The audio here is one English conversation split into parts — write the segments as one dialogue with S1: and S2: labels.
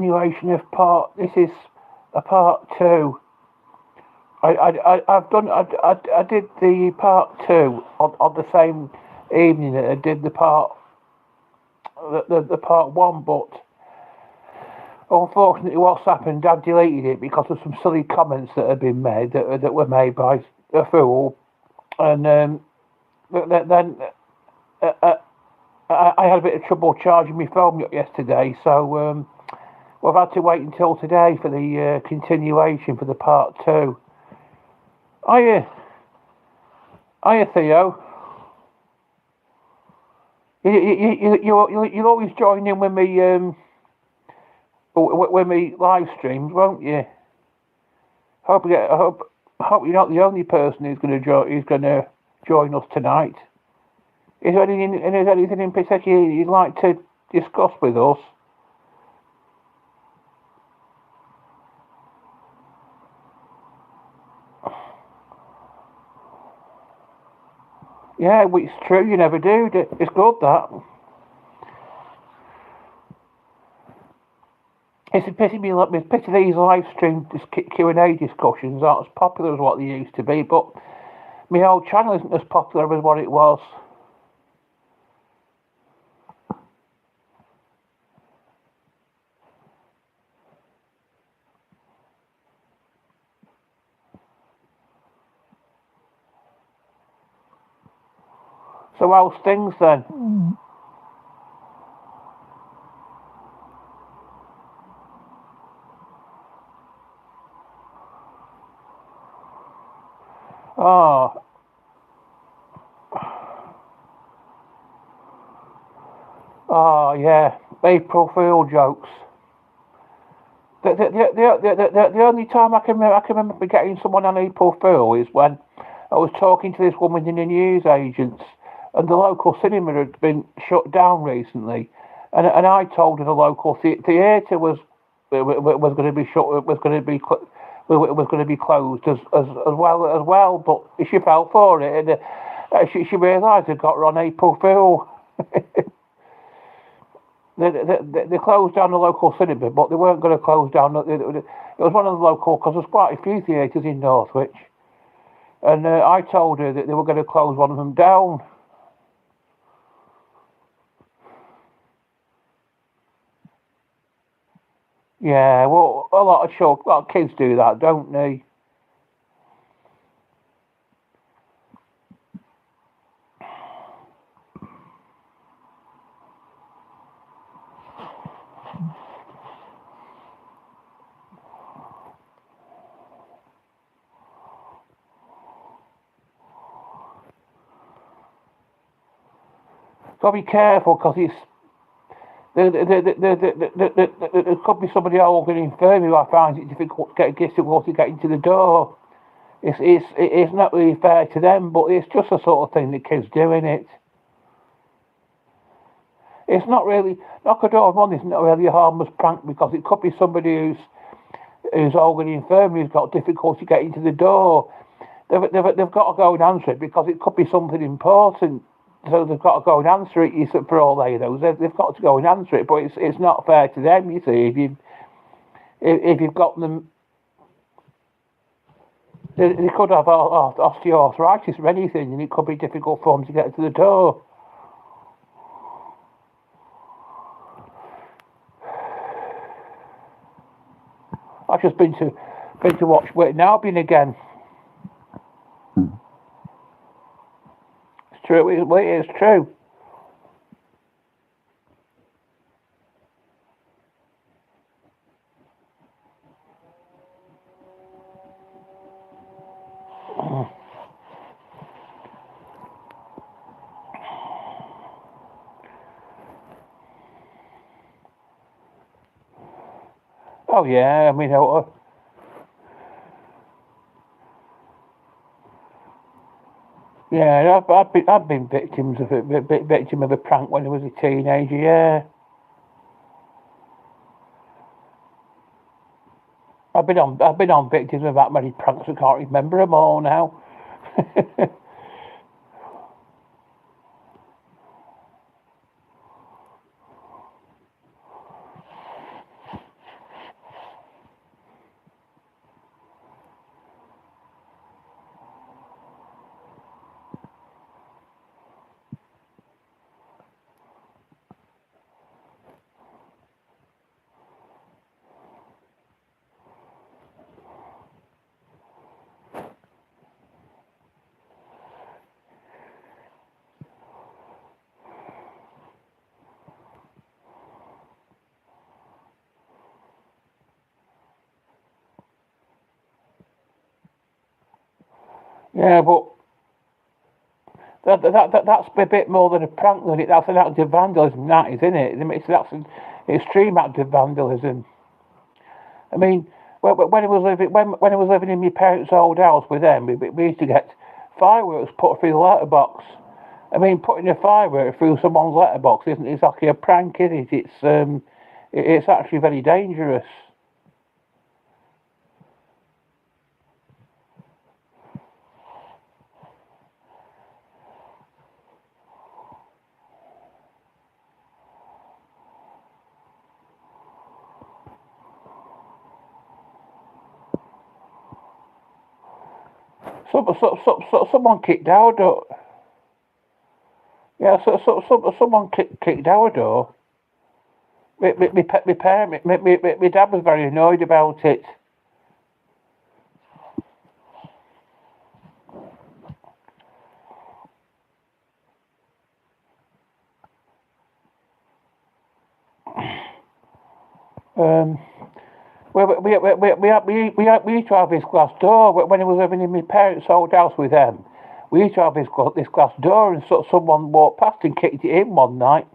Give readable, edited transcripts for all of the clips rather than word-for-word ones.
S1: Continuation of part. This is a part two. I've done. I did the part two on the same evening that I did the part one, but unfortunately, what's happened? I've deleted it because of some silly comments that have been made that were made by a fool, and then uh, uh, I had a bit of trouble charging my phone up yesterday, so we've had to wait until today for the continuation for the part two. Hiya, hiya, Theo. You'll always join in with me live streams, won't you? I hope you're not the only person who's going to join us tonight. Is there anything in particular you'd like to discuss with us? Yeah, well, it's true. You never do. It's good that. It's a pity these live stream Q&A discussions aren't as popular as what they used to be. But my old channel isn't as popular as what it was. So how's things then? Oh, oh yeah, April Fool jokes. The only time I can remember getting someone on April Fool is when I was talking to this woman in the newsagents, and the local cinema had been shut down recently, and I told her the local theatre was going to be shut, was going to be closed as well, but she fell for it, and she realised it got her on April Fool. They closed down the local cinema, but they weren't going to close down. It was one of the local, because there's quite a few theatres in Northwich, and I told her that they were going to close one of them down. Yeah, well, a lot of kids do that, don't they? Got to be careful because there could be somebody else in infirmary who finds it difficult to get into the door. It's not really fair to them, but it's just the sort of thing that kids do in it. It's not really knock a door on. It's not really a harmless prank because it could be somebody who's already infirmary who's got difficulty getting to the door. They've got to go and answer it because it could be something important. So they've got to go and answer it. For all they know, they've got to go and answer it. But it's not fair to them. You see, if you've got them, they could have osteoarthritis or anything, and it could be difficult for them to get to the door. I've just been to watch Waiting Albion again. It's true. It is true. Oh yeah. I mean, yeah. I've been victim of a prank when I was a teenager. Yeah. I've been on victims of that many pranks. I can't remember them all now. Yeah, but that's a bit more than a prank, than it? That's an act of vandalism, that is, isn't it? I mean, that's an extreme act of vandalism. I mean, when I was living in my parents' old house with them, we used to get fireworks put through the letterbox. I mean, putting a firework through someone's letterbox isn't exactly a prank, is it? It's actually very dangerous. Someone kicked our door. Yeah, someone kicked our door. My dad was very annoyed about it. Um, we used to have this glass door when I was living in my parents' old house with them. We used to have this glass door, and someone walked past and kicked it in one night.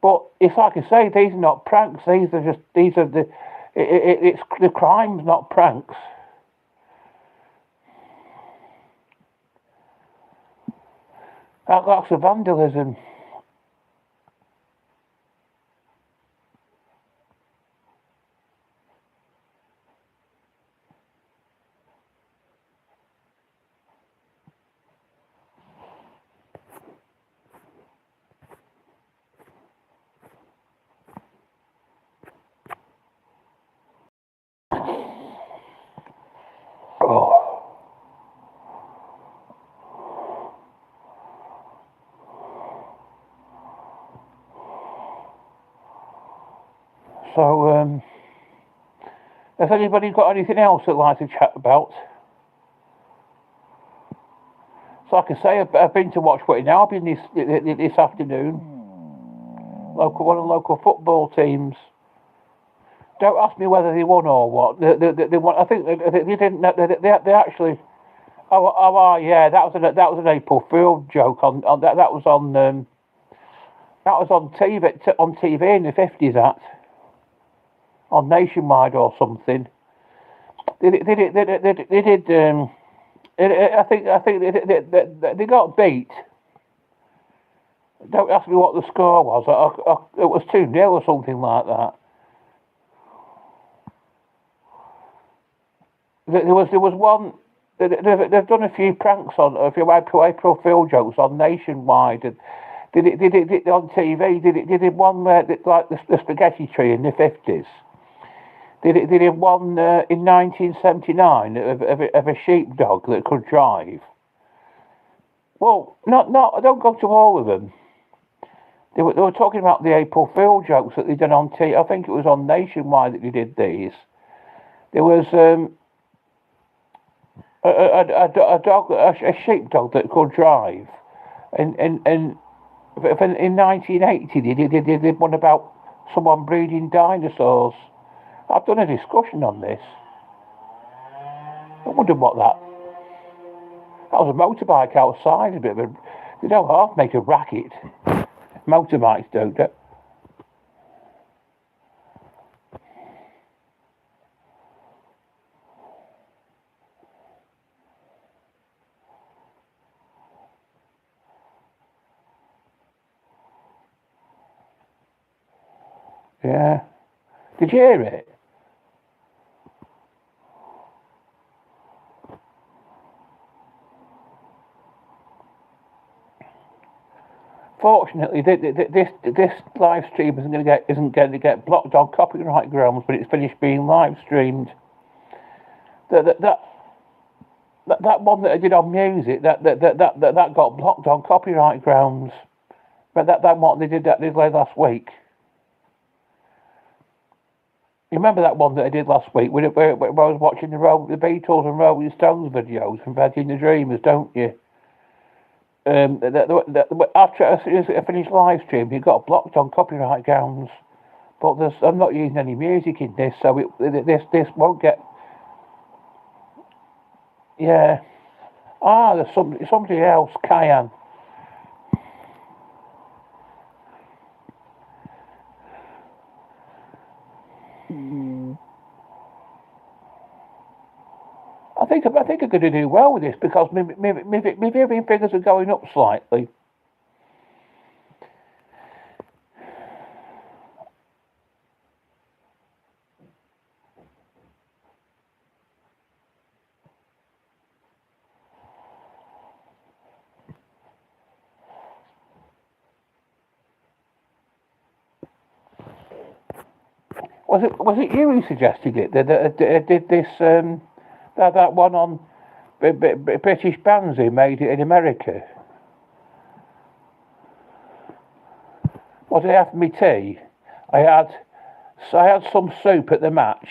S1: But it's like I say, these are not pranks. These are it's the crimes, not pranks. That's the vandalism. Oh. So, has anybody got anything else they'd like to chat about? So, like I say, I've been to watch Whitney Albion this afternoon. One of the local football teams. Don't ask me whether they won or what. They won. I think they didn't. They actually. Yeah. That was an April Fool joke. That was on TV in the 50s. That on Nationwide or something. They did. I think they got beat. Don't ask me what the score was. It was 2-0 or something like that. There was one. They've done a few pranks a few April Fool jokes on Nationwide, and did it on TV. Did it one where like the spaghetti tree in the 50s. They did one in 1979 of a sheepdog that could drive. Well, not. I don't go to all of them. They were talking about the April Fool jokes that they done on TV. I think it was on Nationwide that they did these. There was a sheepdog that could drive, and in 1980 they did one about someone breeding dinosaurs. I've done a discussion on this. I wonder what that was a motorbike outside, a bit of a. They don't half make a racket. Motorbikes don't. Yeah. Did you hear it? Fortunately, this live stream isn't going to get blocked on copyright grounds, but it's finished being live streamed. That one that I did on music that got blocked on copyright grounds. But that one they did last week. You remember that one that I did last week where I was watching the Beatles and Rolling Stones videos from Betty and the Dreamers, don't you? After I finished live stream, it got blocked on copyright grounds. But I'm not using any music in this, so this won't get. Yeah. Ah, there's somebody else, Cayenne. I think I'm going to do well with this because my viewing figures are going up slightly. Was it you who suggested it? That did this that one on British bands who made it in America? What did I have for my tea? I had I had some soup at the match.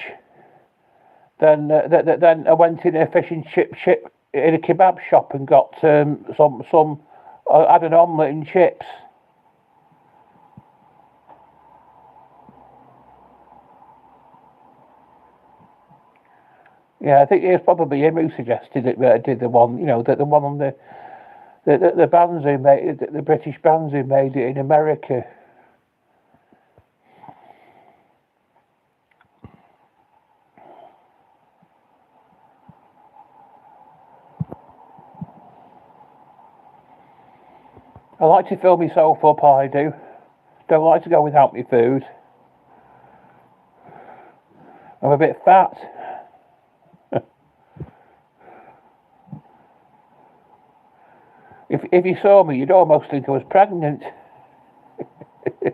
S1: Then I went in a fish and chip in a kebab shop and got some. I had an omelette and chips. Yeah, I think it was probably him who suggested it. That did the one, that the one on the bands who made the British bands who made it in America. I like to fill myself up. I do. Don't like to go without my food. I'm a bit fat. If you saw me, you'd almost think I was pregnant. In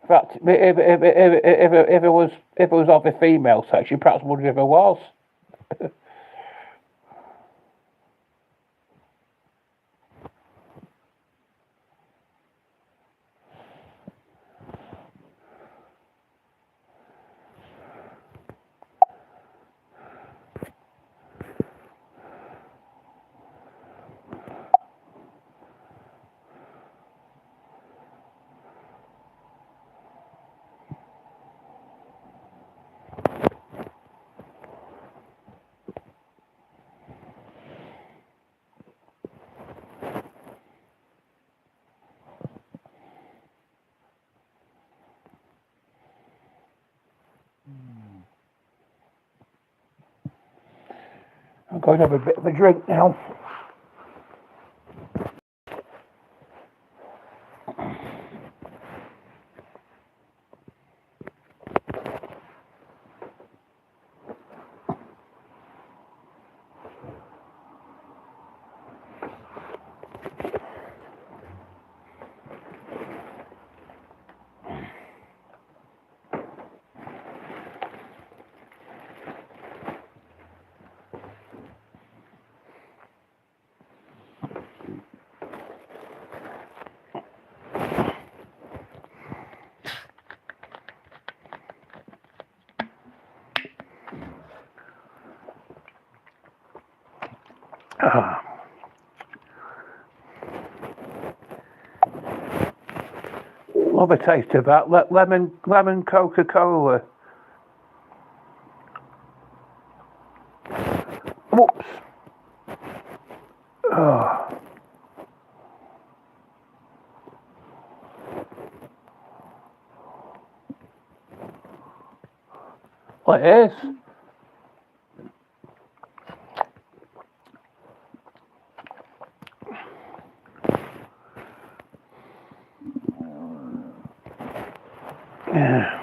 S1: fact, if it was of the female sex, you perhaps wondered if I was. I'm going to have a bit of a drink now. Love a taste of that. Lemon Coca-Cola. Whoops. Oh. Well, it is. Yeah.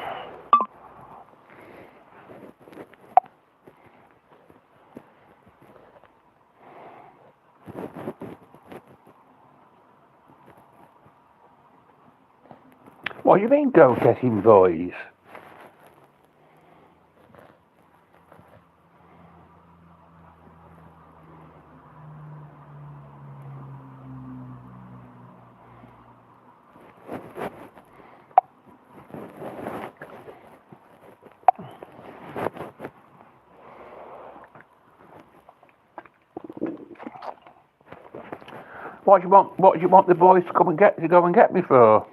S1: What do you mean, go-getting boys? What do you want? What do you want the boys to go and get me for?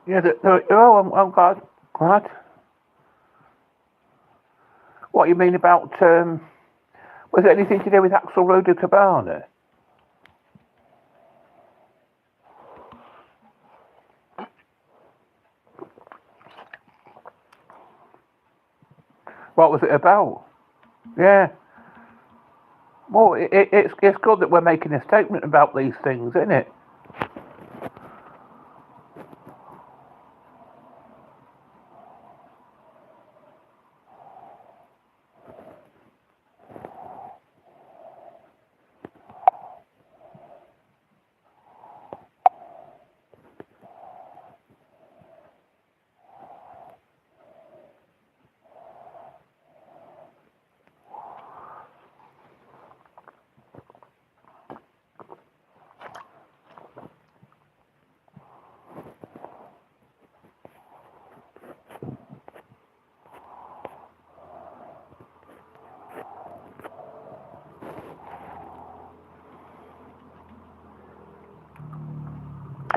S1: Yeah, oh, I'm glad. Glad. What you mean about, was it anything to do with Axel Rhoda Cabana? What was it about? Yeah. Well, it's good that we're making a statement about these things, isn't it?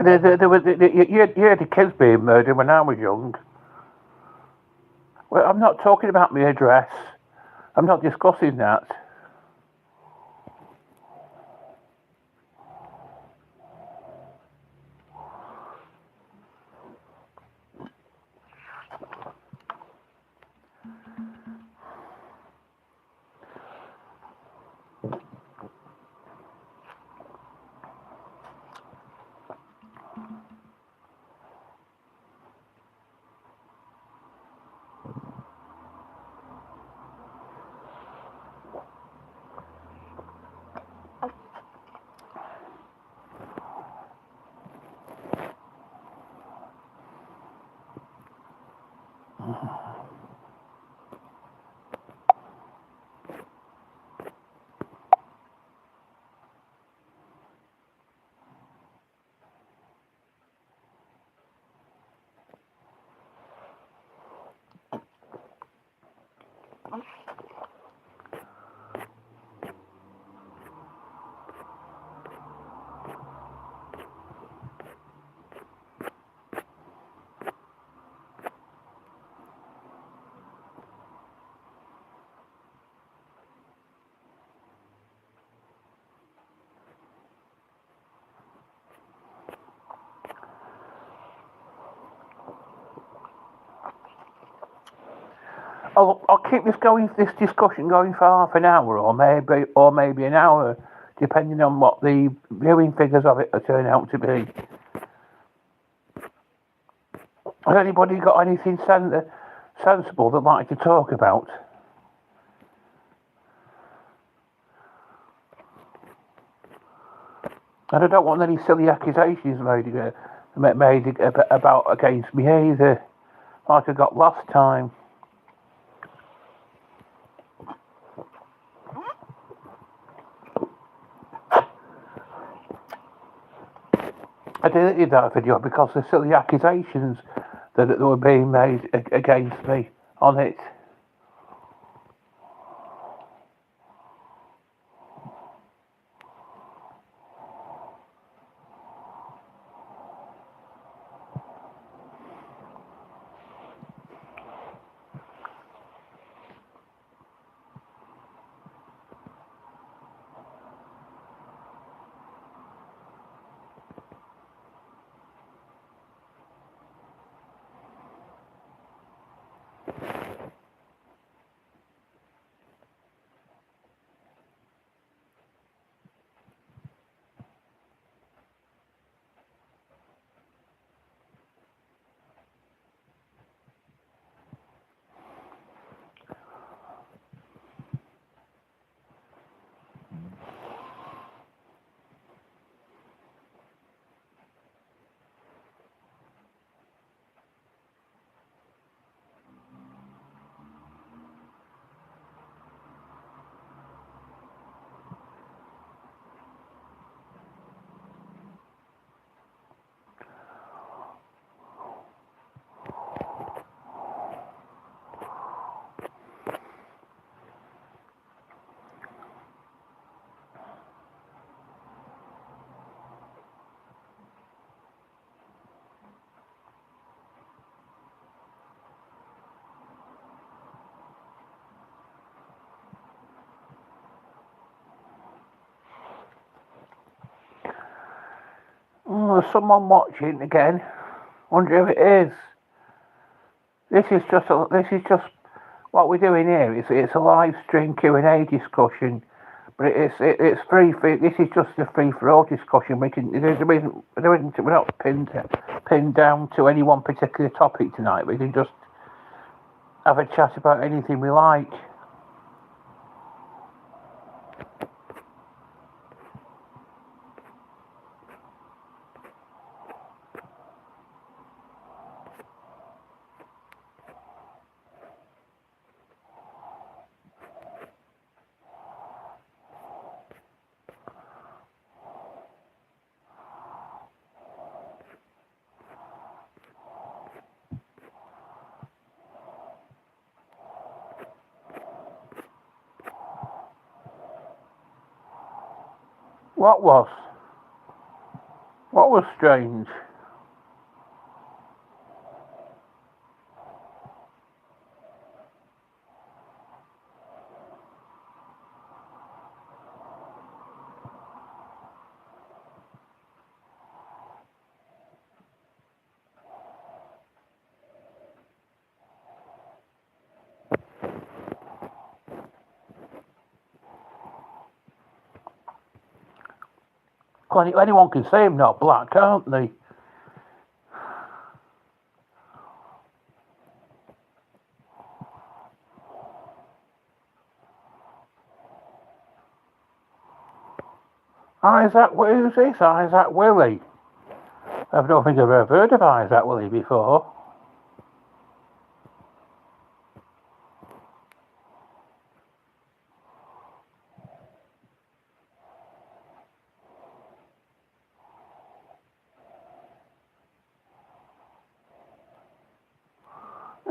S1: There was, you heard the kids being murdered when I was young. Well, I'm not talking about my address. I'm not discussing that. I'll keep this discussion going for half an hour, or maybe an hour, depending on what the viewing figures of it turn out to be. Has anybody got anything sensible they'd like to talk about? And I don't want any silly accusations made about against me either, like I got last time. I deleted that video because of silly accusations that were being made against me on it. there's someone watching again. Wonder who it is. This is just what we're doing here. It's a live stream Q&A discussion, but it's free. This is just a free for all discussion. We're not pinned down to any one particular topic tonight. We can just have a chat about anything we like. What was strange? Anyone can say I'm not black, can't they? Who's this? Isaac Willie. I don't think I've ever heard of Isaac Willie before.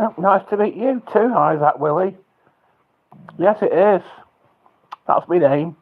S1: Oh, nice to meet you too, Isaac Willie. Yes, it is. That's my name.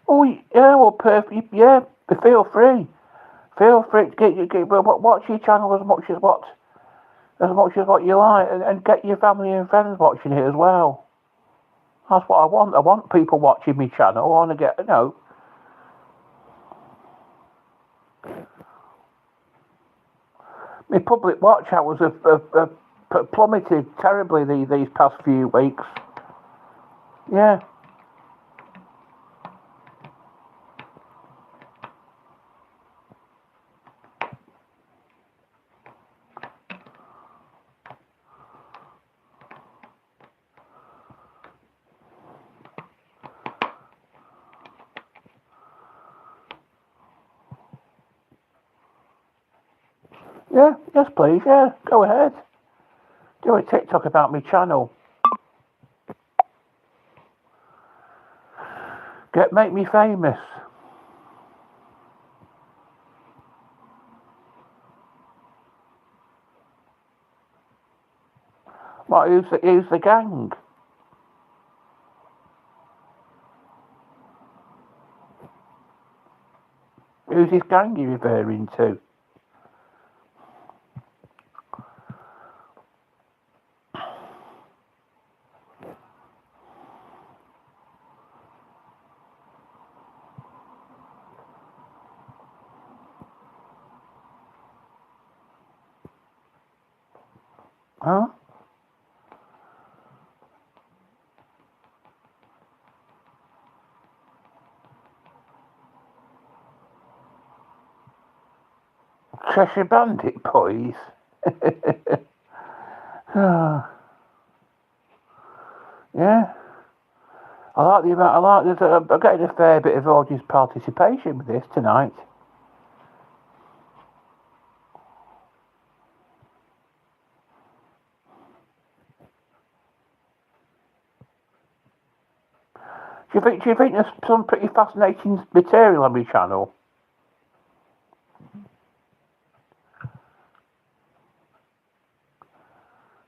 S1: Oh, yeah, well, perfect. Yeah, feel free. Feel free to watch your channel as much as what you like, and get your family and friends watching it as well. That's what I want. I want people watching my channel. I want to get, my public watch hours have plummeted terribly these past few weeks. Yeah. Yeah, yes please, yeah, go ahead. Do a TikTok about my channel. Make me famous. What, who's the gang? Who's this gang you're referring to? Huh? Cheshire Bandit boys. Yeah. I'm getting a fair bit of audience participation with this tonight. Do you think there's some pretty fascinating material on my channel?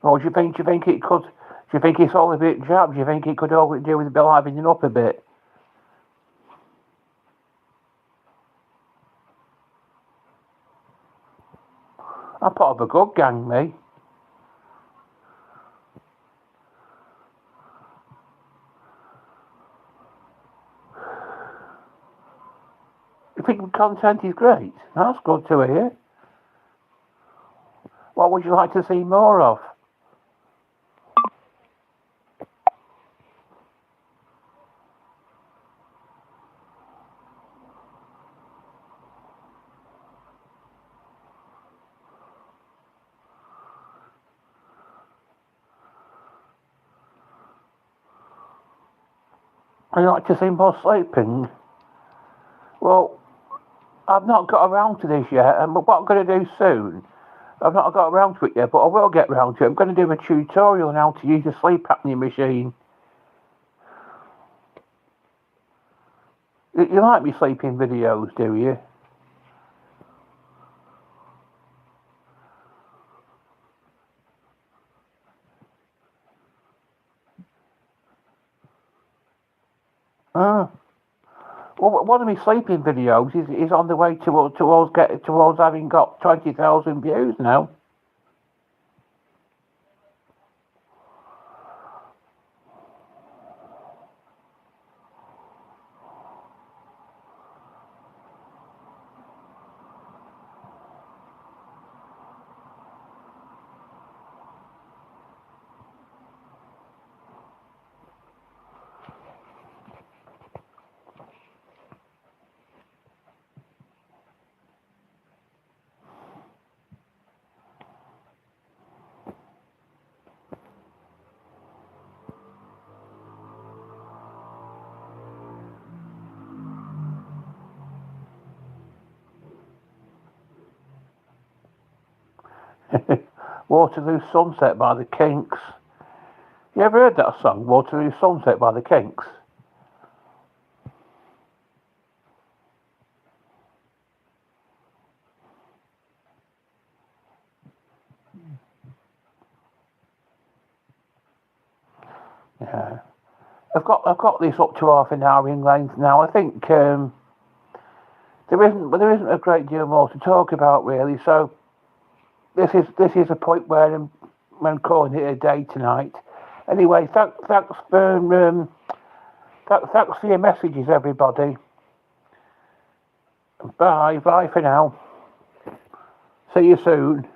S1: Or do you think it could? Do you think it's all a bit jab? Do you think it could all do with a bit livening up a bit? I'm part of a good gang, me. You think the content is great? That's good to hear. What would you like to see more of? Would you like to see more sleeping? Well, I've not got around to this yet, and what I'm going to do soon, I've not got around to it yet, but I will get around to it. I'm going to do a tutorial on how to use a sleep apnea machine. You like me sleeping videos, do you? Ah. Well, one of my sleeping videos is on the way towards having got 20,000 views now. Waterloo Sunset by the Kinks. You ever heard that song, Waterloo Sunset by the Kinks? Yeah. I've got this up to half an hour in length now. I think there isn't a great deal more to talk about really. So this is a point where I'm calling it a day tonight. Anyway, thanks for your messages, everybody. Bye for now. See you soon.